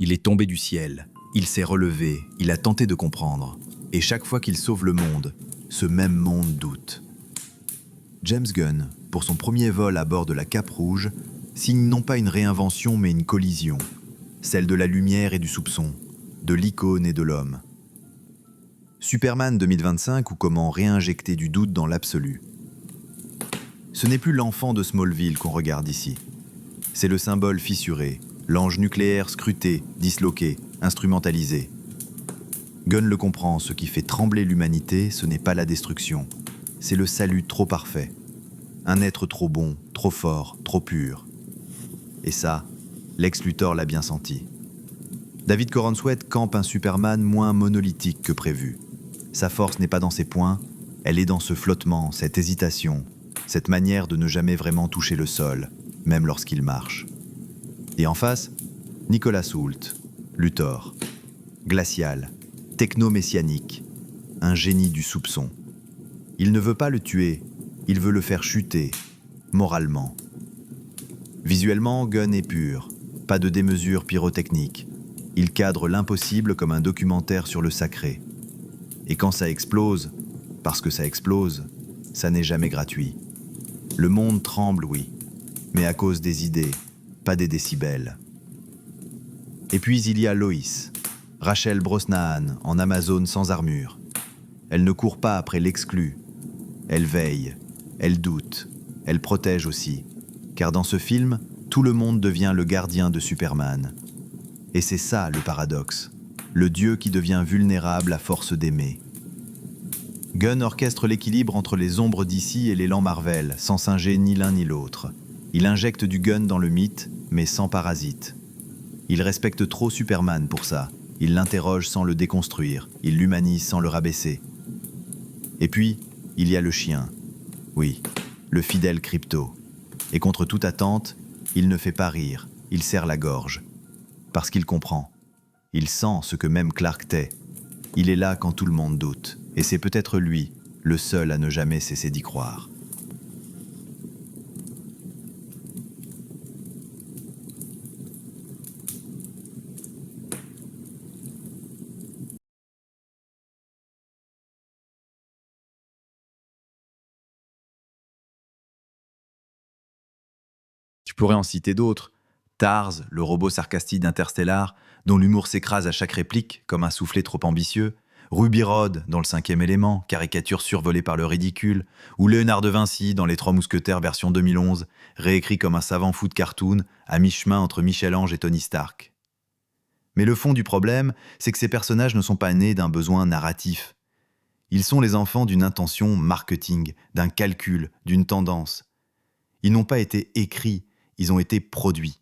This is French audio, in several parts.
Il est tombé du ciel, il s'est relevé, il a tenté de comprendre. Et chaque fois qu'il sauve le monde, ce même monde doute. James Gunn, pour son premier vol à bord de la Cape Rouge, signe non pas une réinvention mais une collision, celle de la lumière et du soupçon, de l'icône et de l'homme. Superman 2025 ou comment réinjecter du doute dans l'absolu. Ce n'est plus l'enfant de Smallville qu'on regarde ici. C'est le symbole fissuré, l'ange nucléaire scruté, disloqué, instrumentalisé. Gunn le comprend, ce qui fait trembler l'humanité, ce n'est pas la destruction, c'est le salut trop parfait. Un être trop bon, trop fort, trop pur. Et ça, Lex Luthor l'a bien senti. David Corenswet campe un Superman moins monolithique que prévu. Sa force n'est pas dans ses poings, elle est dans ce flottement, cette hésitation, cette manière de ne jamais vraiment toucher le sol, même lorsqu'il marche. Et en face, Nicolas Hoult, Luthor, glacial, techno-messianique, un génie du soupçon. Il ne veut pas le tuer, il veut le faire chuter, moralement. Visuellement, Gunn est pur, pas de démesure pyrotechnique. Il cadre l'impossible comme un documentaire sur le sacré. Et quand ça explose, parce que ça explose, ça n'est jamais gratuit. Le monde tremble, oui, mais à cause des idées, pas des décibels. Et puis il y a Lois, Rachel Brosnahan, en Amazone sans armure. Elle ne court pas après l'exclu. Elle veille, elle doute, elle protège aussi. Car dans ce film, tout le monde devient le gardien de Superman. Et c'est ça le paradoxe, le dieu qui devient vulnérable à force d'aimer. Gunn orchestre l'équilibre entre les ombres d'ici et l'élan Marvel, sans singer ni l'un ni l'autre. Il injecte du Gunn dans le mythe, mais sans parasite. Il respecte trop Superman pour ça. Il l'interroge sans le déconstruire, il l'humanise sans le rabaisser. Et puis, il y a le chien. Oui, le fidèle Crypto. Et contre toute attente, il ne fait pas rire, il serre la gorge. Parce qu'il comprend. Il sent ce que même Clark tait. Il est là quand tout le monde doute. Et c'est peut-être lui, le seul à ne jamais cesser d'y croire. Tu pourrais en citer d'autres. Tars, le robot sarcastique d'Interstellar, dont l'humour s'écrase à chaque réplique, comme un soufflet trop ambitieux. Ruby Rhod, dans Le Cinquième élément, caricature survolée par le ridicule. Ou Léonard de Vinci, dans Les Trois Mousquetaires version 2011, réécrit comme un savant fou de cartoon, à mi-chemin entre Michel-Ange et Tony Stark. Mais le fond du problème, c'est que ces personnages ne sont pas nés d'un besoin narratif. Ils sont les enfants d'une intention marketing, d'un calcul, d'une tendance. Ils n'ont pas été écrits, ils ont été produits.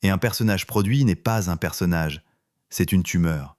Et un personnage produit n'est pas un personnage, c'est une tumeur.